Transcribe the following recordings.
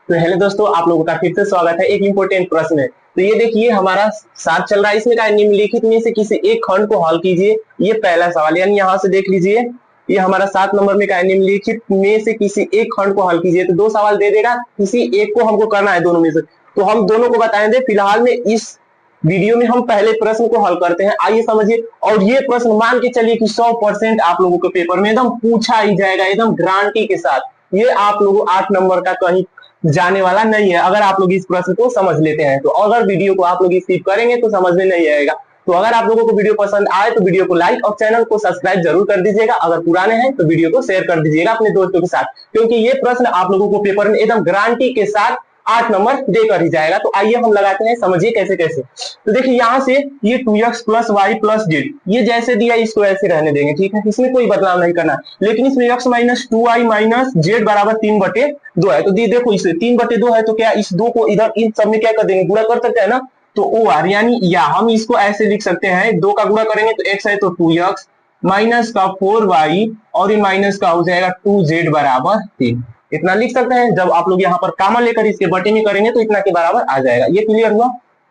तो हेलो दोस्तों, आप लोगों का फिर से स्वागत है एक इंपॉर्टेंट प्रश्न है। तो ये देखिए हमारा साथ चल रहा है, इसमें क्या है, निम्नलिखित में से किसी एक खंड को हल कीजिए। ये पहला सवाल, यानी यहाँ से देख लीजिए, ये हमारा 7 नंबर में क्या है, निम्नलिखित में से किसी एक खंड को हल कीजिए। तो दो सवाल दे देगा, किसी एक को हमको करना है दोनों में से। तो हम दोनों को बताएंगे। फिलहाल में इस वीडियो में हम पहले प्रश्न को हल करते हैं, आइए समझिए। और ये प्रश्न मान के चलिए कि 100% आप लोगों के पेपर में एकदम पूछा ही जाएगा, एकदम गारंटी के साथ। ये आप लोगों 8 नंबर का कहीं जाने वाला नहीं है, अगर आप लोग इस प्रश्न को समझ लेते हैं। तो अगर वीडियो को आप लोग स्किप करेंगे तो समझ में नहीं आएगा। तो अगर आप लोगों को वीडियो पसंद आए तो वीडियो को लाइक और चैनल को सब्सक्राइब जरूर कर दीजिएगा। अगर पुराने हैं तो वीडियो को शेयर कर दीजिएगा अपने दोस्तों के साथ, क्योंकि ये प्रश्न आप लोगों को पेपर में एकदम गारंटी के साथ 8 नंबर देकर ही जाएगा। तो आइए हम लगाते हैं, समझिए कैसे कैसे। तो देखिए यहाँ से ये 2x plus Y plus Z, ये जैसे दिया इसको ऐसे रहने देंगे, ठीक है, इसमें कोई बदलाव नहीं करना। लेकिन इसमें x minus 2i minus Z बराबर 3/2 है। तो देखो इसे 3/2 है, तो क्या इस 2 को इधर इन सब में क्या कर देंगे, गुणा कर सकते हैं ना। तो ओ आर, यानी या हम इसको ऐसे लिख सकते हैं, 2 का गुणा करेंगे तो x है तो 2x माइनस का 4y और ये माइनस का हो जाएगा 2z बराबर 3। इतना लिख सकते हैं। जब आप लोग यहाँ पर कामा लेकर इसके बटे में करेंगे तो इतना के बराबर आ जाएगा। ये क्लियर हुआ।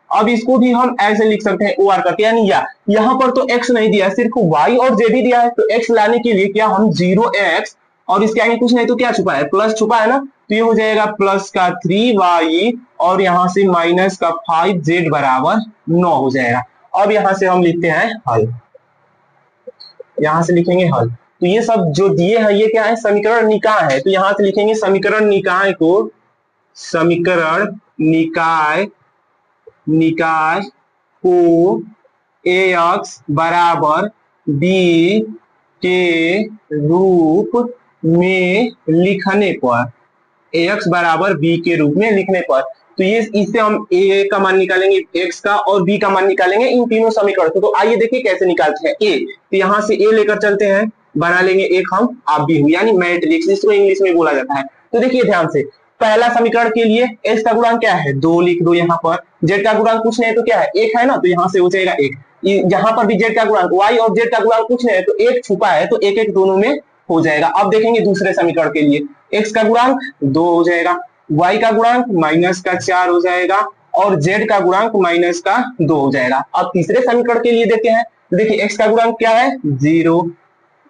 अब इसको भी हम ऐसे लिख सकते हैं, ओ आर करके, यानी या यहाँ पर तो x नहीं दिया है, सिर्फ y और z ही दिया है। तो x लाने के लिए क्या हम 0x और इसके आगे कुछ नहीं तो क्या छुपा है, प्लस छुपा है ना। तो ये हो जाएगा प्लस का 3y और यहाँ से माइनस का 5z बराबर 9 हो जाएगा। अब यहाँ से हम लिखते हैं हल, यहाँ से लिखेंगे हल। तो ये सब जो दिए हैं ये क्या है, समीकरण निकाय है। तो यहां से लिखेंगे समीकरण निकाय को, समीकरण निकाय को ax बराबर b के रूप में लिखने पर, ax बराबर b के रूप में लिखने पर, तो ये इससे हम a का मान निकालेंगे, x का, और b का मान निकालेंगे इन तीनों समीकरण। तो आइए देखिए कैसे निकालते हैं a। तो यहां से a लेकर चलते हैं, बना लेंगे एक हम आप भी हूं, यानी मैट्रिक्स, जिसको इंग्लिश में बोला जाता है। तो देखिए ध्यान से, पहला समीकरण के लिए x का गुणांक क्या है, 2 लिख दो यहाँ पर। z का गुणांक कुछ नहीं है तो क्या है, 1 है ना, तो यहाँ से हो जाएगा 1। यहाँ पर भी z का गुणांक, y और z का गुणांक कुछ नहीं है तो 1 छुपा है, तो 1 1 दोनों में हो जाएगा। अब देखेंगे दूसरे समीकरण के लिए, x का गुणांक 2 हो जाएगा, y का गुणांक माइनस का 4 हो जाएगा और z का गुणांक माइनस का 2 हो जाएगा। अब तीसरे समीकरण के लिए देखते हैं। देखिए x का गुणांक क्या है, 0,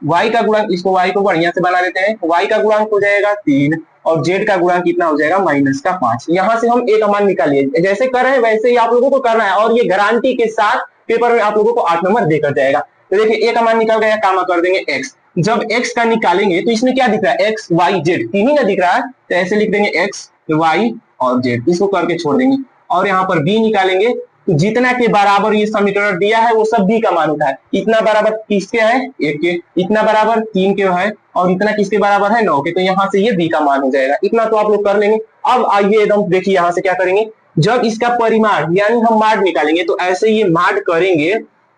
y का गुणांक, इसको y को बढ़िया से बना देते हैं, y का गुणांक हो जाएगा 3 और z का गुणांक कितना हो जाएगा, माइनस का 5। यहाँ से हम a का मान निकालिए, जैसे कर रहे हैं वैसे ही आप लोगों को करना है, और ये गारंटी के साथ पेपर में आप लोगों को 8 नंबर देकर जाएगा। तो देखिए a का मान निकल गया, कामा कर देंगे x। जब x का निकालेंगे तो इसमें क्या दिख रहा है, x y z तीन ही ना दिख रहा है, तो ऐसे लिख देंगे x y और z, इसको करके छोड़ देंगे। और यहाँ पर b निकालेंगे, तो जितना के बराबर ये समीकरण दिया है वो सब b का मान उठा है। इतना बराबर किसके है, 1 के, इतना बराबर 3 के है, और इतना किसके बराबर है, 9 के। तो यहाँ से ये b का मान हो जाएगा। इतना तो आप लोग कर लेंगे। अब आइए एकदम देखिए यहाँ से क्या करेंगे, जब इसका परिमाण यानी हम माड निकालेंगे, तो ऐसे ये माड करेंगे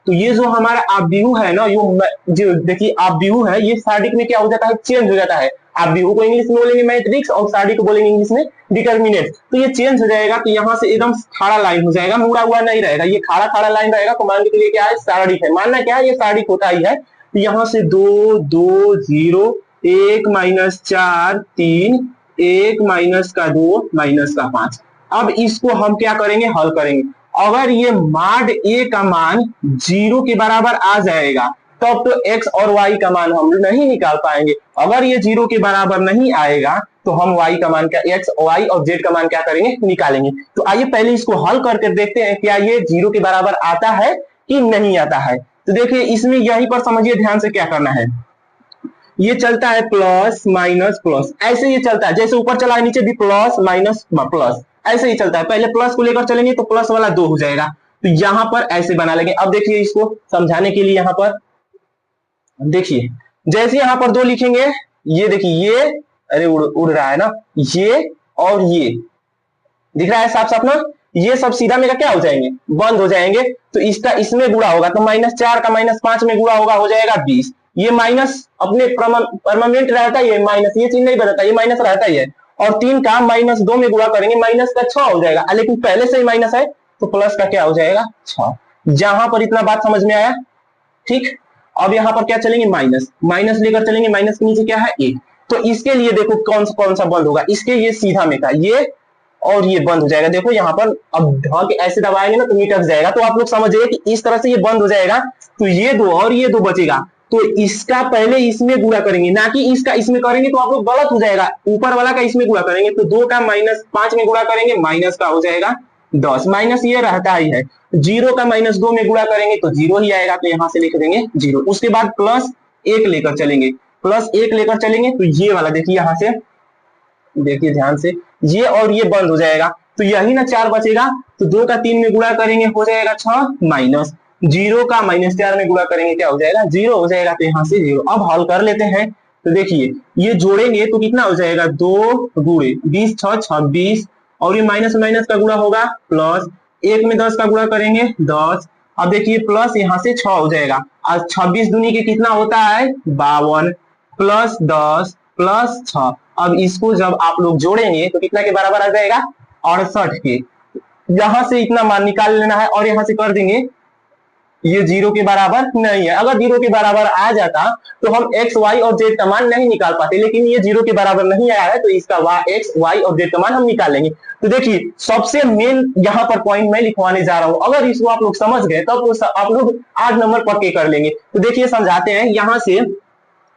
तो ये जो हमारा आव्यूह है ना, जो देखिए आव्यूह है, ये सादिक में क्या हो जाता है, चेंज हो जाता है। आव्यूह को इंग्लिश में बोलेंगे मैट्रिक्स और सादिक को बोलेंगे इंग्लिश में डिटर्मिनेंट। तो ये चेंज हो जाएगा, तो यहाँ से एकदम खड़ा लाइन हो जाएगा, मुड़ा हुआ नहीं रहेगा, ये खड़ा खड़ा लाइन रहेगा। तो मान के लिए क्या है, सादिक है, मानना क्या है, ये सादिक होता ही है। तो यहाँ से 2 2 0 1 माइनस 4 3 1 माइनस का 2 माइनस का 5। अब इसको हम क्या करेंगे, हल करेंगे। अगर ये माड a का मान 0 के बराबर आ जाएगा तब तो x और y का मान हम नहीं निकाल पाएंगे। अगर ये 0 के बराबर नहीं आएगा तो हम y का मान, क्या x y और z का मान क्या करेंगे, निकालेंगे। तो आइए पहले इसको हल करके देखते हैं, क्या ये 0 के बराबर आता है कि नहीं आता है। तो देखिए इसमें यहीं पर समझिए ध्यान से क्या करना है, ये चलता है प्लस माइनस प्लस, ऐसे ये चलता है, जैसे ऊपर चला है नीचे भी प्लस माइनस प्लस, ऐसे ही चलता है। पहले प्लस को लेकर चलेंगे तो प्लस वाला 2 हो जाएगा, तो यहां पर ऐसे बना लेंगे। अब देखिए इसको समझाने के लिए, यहां पर देखिए जैसे यहां पर 2 लिखेंगे, ये देखिए ये, अरे उड़ रहा है ना, ये और ये दिख रहा है साफ साफ ना, ये सब सीधा में क्या हो जाएंगे, बंद हो जाएंगे। तो इसका इसमें गुणा होगा, तो -4 का -5 में गुणा होगा, हो जाएगा 20। ये माइनस अपने परमानेंट रहता ही है, माइनस ये चीज नहीं बदलता, ये माइनस रहता ही है। और 3 का -2 में गुणा करेंगे, माइनस का 6 हो जाएगा, लेकिन पहले से ही माइनस है तो प्लस का क्या हो जाएगा, 6। जहां पर इतना बात समझ में आया, ठीक। अब यहां पर क्या चलेंगे, माइनस, माइनस लेकर चलेंगे, माइनस के नीचे क्या है, 1। तो इसके लिए देखो कौन सा बंद होगा, इसके ये सीधा में का ये और ये बंद हो जाएगा। देखो यहाँ पर अब ढक ऐसे दबाएंगे ना तो मिटक जाएगा, तो आप लोग समझिए कि इस तरह से ये बंद हो जाएगा, तो ये दो और ये दो बचेगा, तो इसका पहले इसमें गुणा करेंगे, ना कि इसका इसमें करेंगे तो आप लोग गलत हो जाएगा। ऊपर वाला का इसमें गुणा करेंगे तो 2 का -5 में गुणा करेंगे, माइनस का हो जाएगा 10, माइनस ये रहता ही है। 0 का -2 में गुणा करेंगे तो 0 ही आएगा, तो यहां से लिख देंगे 0। उसके बाद +1 लेकर चलेंगे, +1 लेकर चलेंगे तो ये वाला देखिए यहां से देखिए ध्यान से, ये और ये बंद हो जाएगा, तो यही ना 4 बचेगा, तो 2 का 3 में गुणा करेंगे हो जाएगा 6, माइनस 0 का -4 में गुणा करेंगे क्या हो जाएगा 0 हो जाएगा, तो यहाँ से 0। अब हल कर लेते हैं, तो देखिए ये जोड़ेंगे तो कितना हो जाएगा 2 गुणे 20 6 26, और ये माइनस माइनस का गुणा होगा प्लस, 1 में 10 का गुणा करेंगे 10, अब देखिए प्लस यहाँ से 6 हो जाएगा, और 26 दूनी के कितना होता है 52, प्लस 10 प्लस 6। अब इसको जब आप लोग जोड़ेंगे तो कितना के बराबर आ जाएगा 68 के। यहां से इतना मान निकाल लेना है और यहां से कर देंगे, ये 0 के बराबर नहीं है। अगर 0 के बराबर आ जाता तो हम x y और z का मान नहीं निकाल पाते, लेकिन ये 0 के बराबर नहीं आया है तो इसका x y और z का मान हम निकाल लेंगे। तो देखिए सबसे मेन यहाँ पर पॉइंट मैं लिखवाने जा रहा हूं, अगर इसको आप लोग समझ गए तब तो आप लोग 8 नंबर पक्के कर लेंगे। तो देखिए समझाते हैं, यहाँ से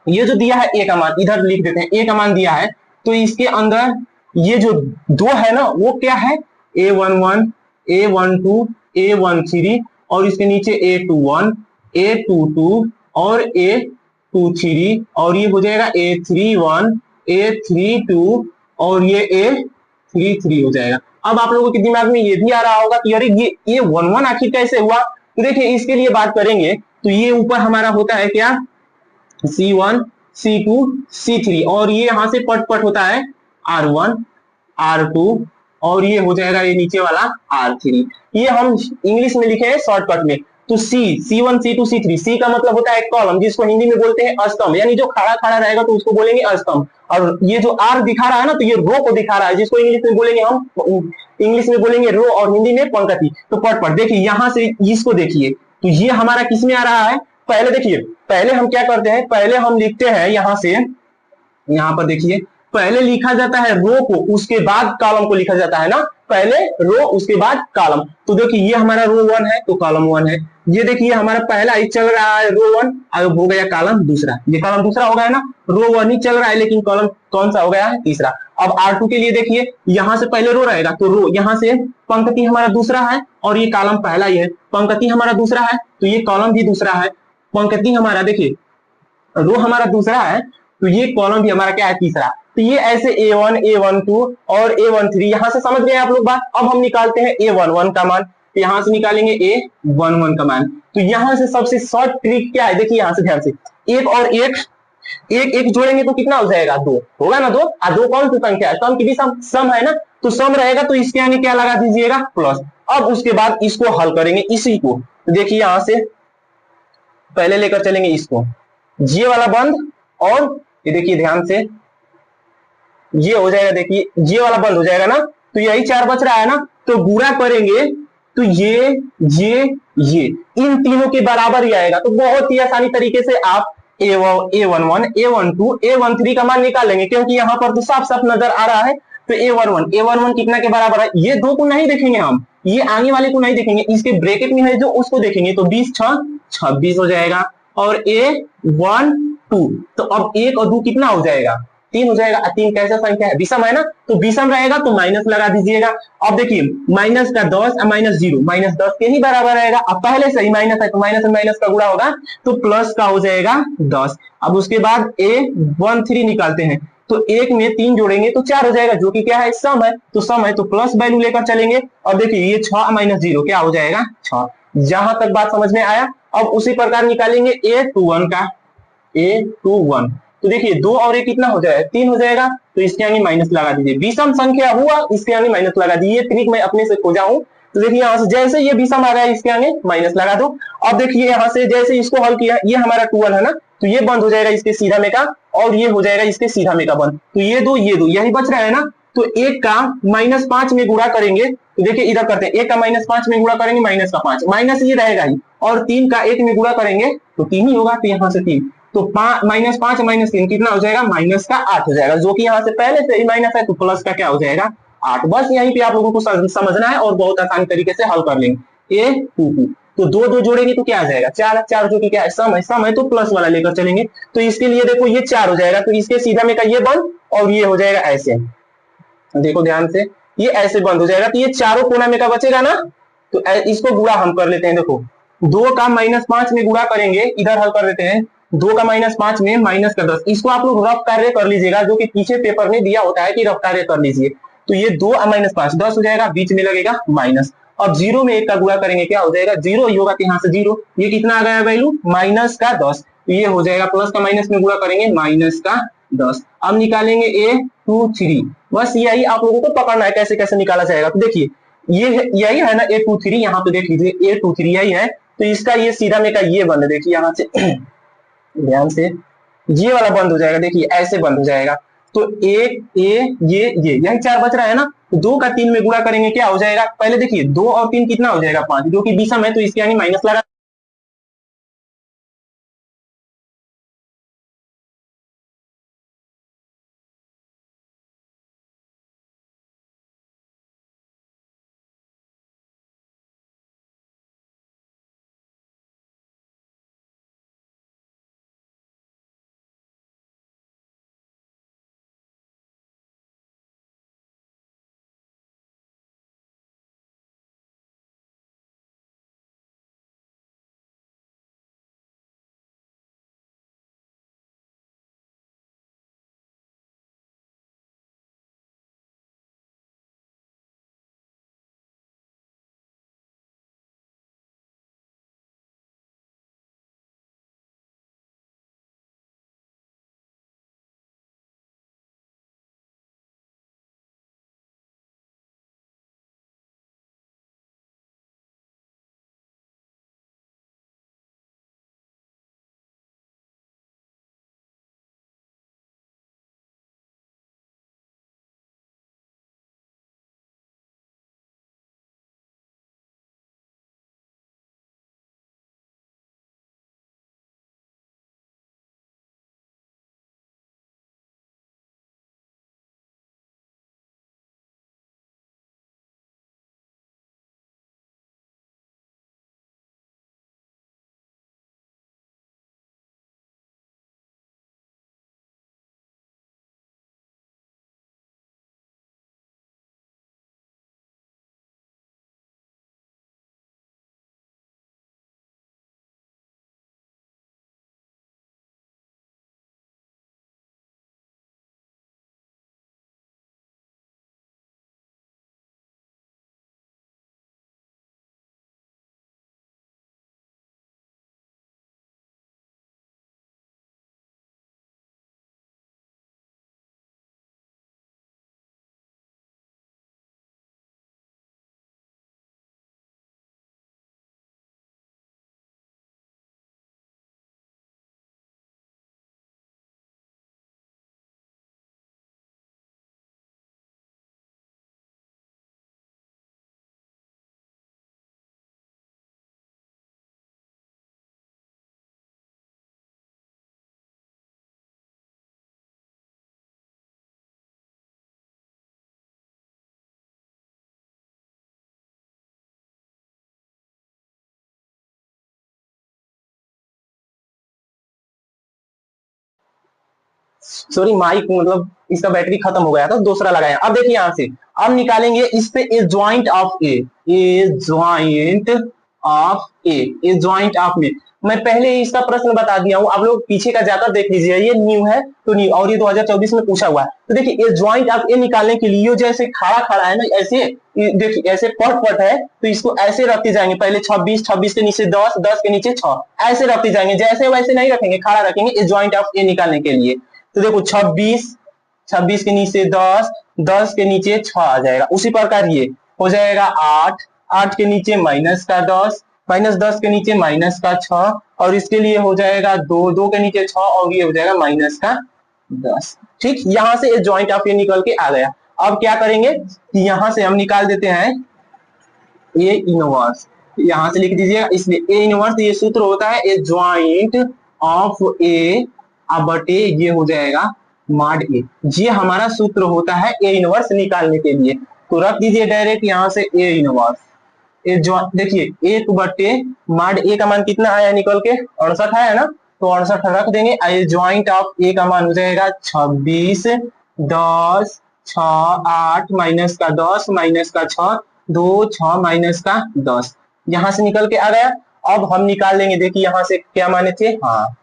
ये जो दिया है a का मान इधर लिख देते हैं, a का मान दिया है तो इसके अंदर ये जो 2 है ना वो क्या है a11 a12 a13, और इसके नीचे a21 a22 और a23, और ये हो जाएगा a31 a32 और ये a33 हो जाएगा। अब आप लोगों के दिमाग में ये भी आ रहा होगा कि अरे ये 1 1 आखिर कैसे हुआ, तो देखिए इसके लिए बात करेंगे तो ये ऊपर हमारा होता है क्या C1 C2 C3, और ये यहां से पट होता है R1 R2, और ये हो जाएगा ये नीचे वाला R3। ये हम इंग्लिश में लिखे हैं शॉर्टकट में, तो C1 C2 C3, C का मतलब होता है कॉलम, जिसको हिंदी में बोलते हैं अस्तंभ, यानी जो खड़ा खड़ा रहेगा तो उसको बोलेंगे अस्तंभ। और ये जो R दिखा रहा है ना तो ये रो को दिखा रहा है, जिसको इंग्लिश में बोलेंगे हम इंग्लिश में बोलेंगे रो और हिंदी में पंक्ति। तो पट देखिए यहां से इसको देखिए, तो ये हमारा किस में आ रहा है, पहले देखिए पहले हम क्या करते हैं, पहले हम लिखते हैं यहां से, यहां पर देखिए पहले लिखा जाता है रो को उसके बाद कॉलम को लिखा जाता है ना, पहले रो उसके बाद कॉलम। तो देखिए ये हमारा रो 1 है तो कॉलम 1 है, ये देखिए हमारा पहला ही चल रहा है रो 1, अब हो गया कॉलम दूसरा, ये कॉलम दूसरा हो गया ना, रो 1 ही चल रहा है लेकिन कॉलम कौन सा हो गया है तीसरा। अब R2 के लिए देखिए यहां से पहले रो रहेगा तो रो यहां से पंक्ति हमारा दूसरा है और ये कॉलम पहला ही है, पंक्ति हमारा दूसरा है तो ये कॉलम भी दूसरा है, पंक्ति हमारा देखिए रो हमारा दूसरा है तो ये कॉलम भी हमारा क्या है तीसरा। तो ये ऐसे A1 A12 और A13, यहां से समझ गए आप लोग बात। अब हम निकालते हैं A11 का मान, तो यहां से निकालेंगे A11 का मान। तो यहां से सबसे शॉर्ट ट्रिक क्या है, देखिए यहां से ध्यान से, एक और एक जोड़ेंगे तो कितना हो जाएगा 2 होगा ना, 2 और 2 कौन सी संख्या है, सम की भी सम है ना, तो सम रहेगा तो इसके आगे क्या लगा दीजिएगा प्लस। अब उसके बाद इसको हल करेंगे इसी को, तो देखिए यहां से पहले लेकर चलेंगे इसको, ये वाला बंद, और ये देखिए ध्यान से ये हो जाएगा, देखिए ये वाला बंद हो जाएगा ना, तो यही 4 बच रहा है ना, तो गुणा करेंगे तो ये इन तीनों के बराबर ही आएगा। तो बहुत ही आसानी तरीके से आप A11 A12 A13 का मान निकाल लेंगे, क्योंकि यहाँ पर तो साफ साफ नजर आ रहा है। तो A11 कितना के बराबर है, ये 2 को नहीं देखेंगे हम, ये आगे वाले को नहीं देखेंगे, इसके ब्रैकेट में है जो उसको देखेंगे, तो 20 6 26 हो जाएगा, और A12 तो अब 1 और 2 कितना हो जाएगा 3 हो जाएगा। 3 कैसा संख्या है, विषम है ना, तो विषम रहेगा तो माइनस लगा दीजिएगा। अब देखिए माइनस का 10 और -0 -10 के ही बराबर रहेगा, अब पहले से ही माइनस है तो माइनस और माइनस का गुणा होगा तो प्लस का हो जाएगा 10। अब उसके बाद A13 निकालते हैं, तो 1 में 3 जोड़ेंगे तो 4 हो जाएगा, जो कि क्या है सम है, तो सम है तो प्लस वैल्यू लेकर चलेंगे। और देखिए ये 6 -0 क्या हो जाएगा 6, जहां तक बात समझ में आया। अब उसी प्रकार निकालेंगे A21 का, A21 तो देखिए 2 और 1 कितना हो जाएगा 3 हो जाएगा, तो इसके आगे माइनस लगा दीजिए, विषम संख्या हुआ इसके आगे माइनस लगा दीजिए, ट्रिक मैं अपने से खोजा हूं। तो देखिए यहाँ से जैसे ये विषम आ रहा है इसके आगे माइनस लगा दो। अब देखिए यहाँ से जैसे इसको हल किया, ये हमारा 12 है ना, तो ये बंद हो जाएगा इसके सीधा में का, और ये हो जाएगा इसके सीधा में का बंद, तो ये दो यही बच रहा है ना। तो 1 का -5 में गुणा करेंगे, तो देखिए इधर करते हैं, 1 का -5 में गुणा करेंगे माइनस का 5, माइनस ये रहेगा ही, और 3 का 1 में गुणा करेंगे तो 3 ही होगा, तो यहाँ से 3 तो -5 -3 कितना हो जाएगा, माइनस का 8 हो जाएगा, जो कि यहाँ से पहले से ही माइनस है, तो प्लस का क्या हो जाएगा 8। बस यहीं पे आप लोगों को समझना है और बहुत आसान तरीके से हल कर लेंगे। ए टू टू तो दो दो जोड़ेंगे तो क्या आ जाएगा 4 4, जो कि क्या है सम है तो प्लस वाला लेकर चलेंगे। तो इसके लिए देखो ये 4 हो जाएगा, तो इसके सीधा में का ये बंद और ये हो जाएगा ऐसे, देखो ध्यान से, ये ऐसे बंद हो जाएगा, तो ये चारों कोना में का बचेगा ना। तो इसको गुणा हम कर लेते हैं, देखो 2 का -5 में गुणा करेंगे, इधर हल कर लेते हैं। 2 का -5 में माइनस का 10, इसको आप लोग रफ कार्य कर लीजिएगा, जो कि पीछे पेपर में दिया होता है कि रफ कार्य कर लीजिए। तो ये 2 -5 10 हो जाएगा, बीच में लगेगा माइनस। अब 0 में 1 का गुणा करेंगे, क्या हो जाएगा 0 ही होगा, यहाँ से 0, ये कितना आ गया वैल्यू माइनस का 10, तो ये हो जाएगा प्लस का माइनस में गुणा करेंगे माइनस का 10। अब निकालेंगे A23, बस यही आप लोगों को पकड़ना है कैसे कैसे निकाला जाएगा। तो देखिए ये यही है ना A23, यहाँ पे देख लीजिए A23 यही है, तो इसका ये सीधा में का ये बंद, देखिए यहाँ से ध्यान से, ये वाला बंद हो जाएगा, देखिए ऐसे बंद हो जाएगा। तो एक ये यही 4 बच रहा है ना, तो 2 का 3 में गुणा करेंगे, क्या हो जाएगा पहले देखिए 2 और 3 कितना हो जाएगा 5, जो कि विषम है तो इसके यानी माइनस लगा। सॉरी माइक मतलब इसका बैटरी खत्म हो गया था, दूसरा लगाया। अब देखिए यहाँ से अब निकालेंगे इस पे a joint of a, a joint of a joint of में। मैं पहले ही इसका प्रश्न बता दिया हूं, आप लोग पीछे का जाकर देख लीजिए, ये न्यू है तो न्यू, और ये 2024 में पूछा हुआ है। तो देखिए ए ज्वाइंट ऑफ ए निकालने के लिए जैसे खड़ा खड़ा है ना, ऐसे देखिए ऐसे पट पट है, तो इसको ऐसे रखते जाएंगे, पहले 26 26 के नीचे 10 10 के नीचे 6, ऐसे रखते जाएंगे, जैसे वैसे नहीं रखेंगे, खड़ा रखेंगे ए ज्वाइंट ऑफ ए निकालने के लिए। तो देखो 26 26 के नीचे 10 10 के नीचे 6 आ जाएगा। उसी प्रकार ये हो जाएगा 8 8 के नीचे माइनस का 10 माइनस 10 के नीचे माइनस का 6, और इसके लिए हो जाएगा 2 2 के नीचे 6, और ये हो जाएगा माइनस का 10। ठीक, यहां से ये ज्वाइंट ऑफ ये निकल के आ गया। अब क्या करेंगे कि यहां से हम निकाल देते हैं ए इनवर्स, यहां से लिख दीजिएगा, इसलिए ए इनवर्स ये सूत्र होता है ए ज्वाइंट ऑफ ए बटे ये हो जाएगा मॉड ए। ये हमारा सूत्र होता है ए इनवर्स निकालने के लिए। तो रख दीजिए डायरेक्ट यहाँ से ए इनवर्स। ए जो देखिए 1 बटे मॉड ए का मान कितना आया निकल के 68 आया ना, तो 68 रख देंगे। ज्वाइंट ऑफ ए का मान हो जाएगा 26, 10, 6, 8 माइनस का 10 माइनस का 6, 2, 6 माइनस का 10 यहां से निकल के आ गया। अब हम निकाल लेंगे, देखिए यहां से क्या माने थे, हाँ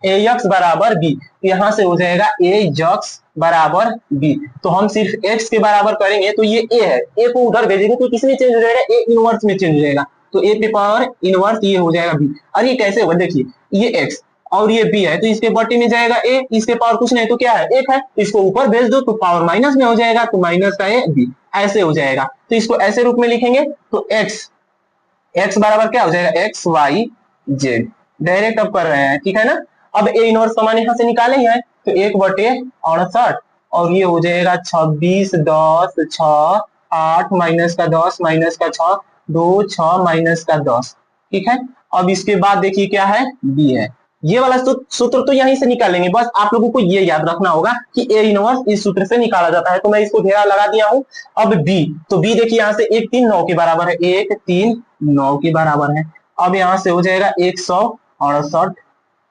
ए एक्स बराबर बी, यहां से हो जाएगा ए एक्स बराबर बी। तो हम सिर्फ एक्स के बराबर करेंगे तो ये ए है, ए को उधर भेजेंगे तो किसमें चेंज हो जाएगा, ए इनवर्स में चेंज हो जाएगा। तो ए पे पावर इनवर्स ये हो जाएगा बी। और ये कैसे होगा, देखिए ये एक्स और ये बी है तो इसके बटे में जाएगा ए, इसके पावर कुछ नहीं तो क्या है एक है, इसको ऊपर भेज दो तो पावर माइनस में हो जाएगा, तो माइनस का ए बी ऐसे हो जाएगा। तो इसको ऐसे रूप में लिखेंगे तो एक्स बराबर क्या हो जाएगा, एक्स वाई जेड डायरेक्ट अब कर रहे हैं, ठीक है ना। अब ए इनवर्स का मान यहां से निकाले हैं तो 1/68 और ये हो जाएगा 26, 10, 6, 8 माइनस का 10 माइनस का 6, 2, 6 माइनस का 10, ठीक है। अब इसके बाद देखिए क्या है, बी है। ये वाला सूत्र तो यहीं से निकालेंगे, बस आप लोगों को ये याद रखना होगा कि ए इनवर्स इस सूत्र से निकाला जाता है। तो मैं इसको घेरा लगा दिया हूं। अब बी, तो बी देखिए यहाँ से 1, 3, 9 के बराबर है, 1, 3, 9 के बराबर है। अब यहाँ से हो जाएगा 168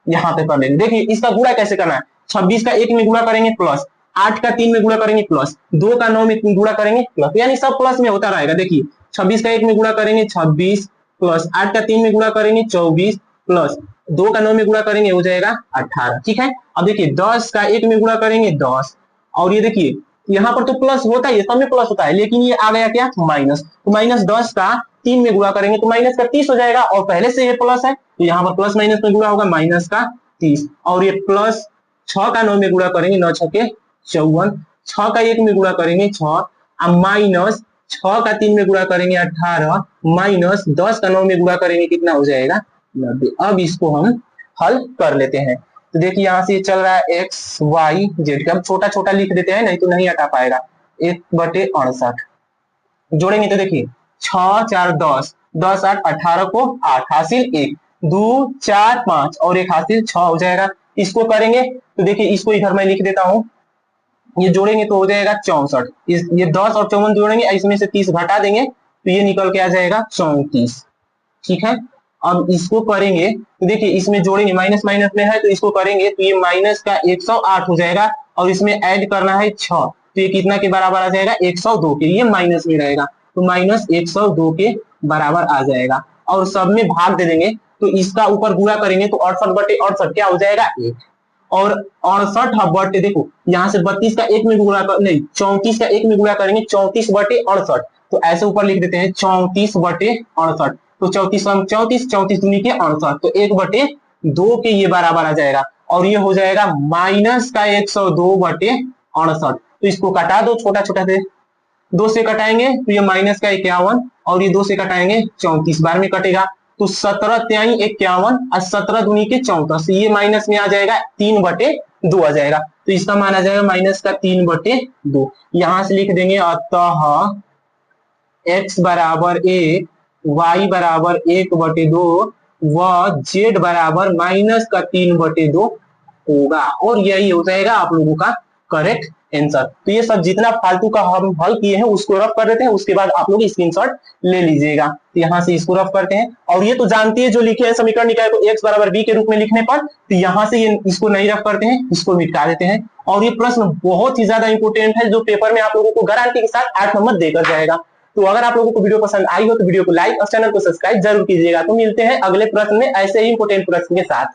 यहाँ पे कर लेंगे। देखिए इसका गुणा कैसे करना है, 26 का 1 में गुणा करेंगे प्लस, 8 का 3 में गुणा करेंगे प्लस, 2 का 9 में गुणा करेंगे प्लस, यानी सब प्लस में होता रहेगा। देखिए 26 का 1 में गुणा करेंगे 26 प्लस 8 का 3 में गुणा करेंगे 24 प्लस 2 का 9 में गुणा करेंगे हो जाएगा 18, ठीक है। अब देखिए 10 का 1 में गुणा करेंगे 10 और ये देखिए यहाँ पर तो प्लस होता है, सब में प्लस होता है, लेकिन ये आ गया क्या माइनस, तो माइनस 10 का 3 में गुणा करेंगे तो माइनस का 30 हो जाएगा और पहले से ये प्लस है तो यहाँ पर प्लस माइनस में गुणा होगा माइनस का 30 और ये प्लस 6 का 9 में गुणा करेंगे 9 6 के 54, 6 का 1 में गुणा करेंगे 6 माइनस 6 का 3 में गुणा करेंगे 18 माइनस 10 का 9 में गुणा करेंगे कितना हो जाएगा 90। अब इसको हम हल कर लेते हैं। तो देखिए यहाँ से चल रहा है एक्स वाई जेड, अब छोटा छोटा लिख देते हैं नहीं तो नहीं हटा पाएगा। 1/68 जोड़ेंगे तो देखिए 6 4 10, 10 8 18 को 8 हासिल 1, 2 4 5 और 1 हासिल 6 हो जाएगा। इसको करेंगे तो देखिए इसको इधर मैं लिख देता हूं, ये जोड़ेंगे तो हो जाएगा 64, ये 10 और 54 जोड़ेंगे इसमें से 30 घटा देंगे तो ये निकल के आ जाएगा 34, ठीक है। अब इसको करेंगे तो देखिए इसमें जोड़ेंगे माइनस माइनस में है तो इसको करेंगे तो ये माइनस का 108 हो जाएगा और इसमें ऐड करना है 6 तो ये कितना के बराबर आ जाएगा 102 के, ये माइनस में रहेगा तो माइनस 102 के बराबर आ जाएगा और सब में भाग दे देंगे तो इसका ऊपर गुणा करेंगे तो 68/68 क्या हो जाएगा 1 और 68 बटे देखो यहाँ से 32 का 1 में गुणा नहीं 34 का 1 में गुणा करेंगे 34/68 तो ऐसे ऊपर लिख देते हैं 34/68 तो 34 दूनी के 68 तो 1/2 के ये बराबर आ जाएगा और ये हो जाएगा माइनस का 102/68 तो इसको कटा दो छोटा छोटा से, 2 से कटाएंगे तो ये माइनस का 51 और ये 2 से कटाएंगे 34 बार में कटेगा तो 17 त्याई 51 और 17 दूनी के 34 ये माइनस में आ जाएगा 3/2 आ जाएगा तो इसका मान आ जाएगा माइनस का 3/2। यहां से लिख देंगे अतः x बराबर 1 y बराबर 1/2 व z बराबर माइनस का 3/2 होगा और यही हो जाएगा आप लोगों का करेक्ट आंसर। तो ये सब जितना फालतू का हम हल किए हैं उसको रफ कर देते हैं, उसके बाद आप लोग स्क्रीनशॉट ले लीजिएगा। तो यहाँ से इसको रफ करते हैं और ये तो जानती है जो लिखे हैं समीकरण निकाय को x बराबर b के रूप में लिखने पर, तो यहाँ से ये इसको नहीं रफ करते हैं, इसको मिटा देते हैं। और ये प्रश्न बहुत ही ज्यादा इंपोर्टेंट है जो पेपर में आप लोगों को गारंटी के साथ 8 नंबर देकर जाएगा। तो अगर आप लोगों को वीडियो पसंद आई हो तो वीडियो को लाइक और चैनल को सब्सक्राइब जरूर कीजिएगा। तो मिलते हैं अगले प्रश्न में ऐसे ही इंपोर्टेंट प्रश्न के साथ।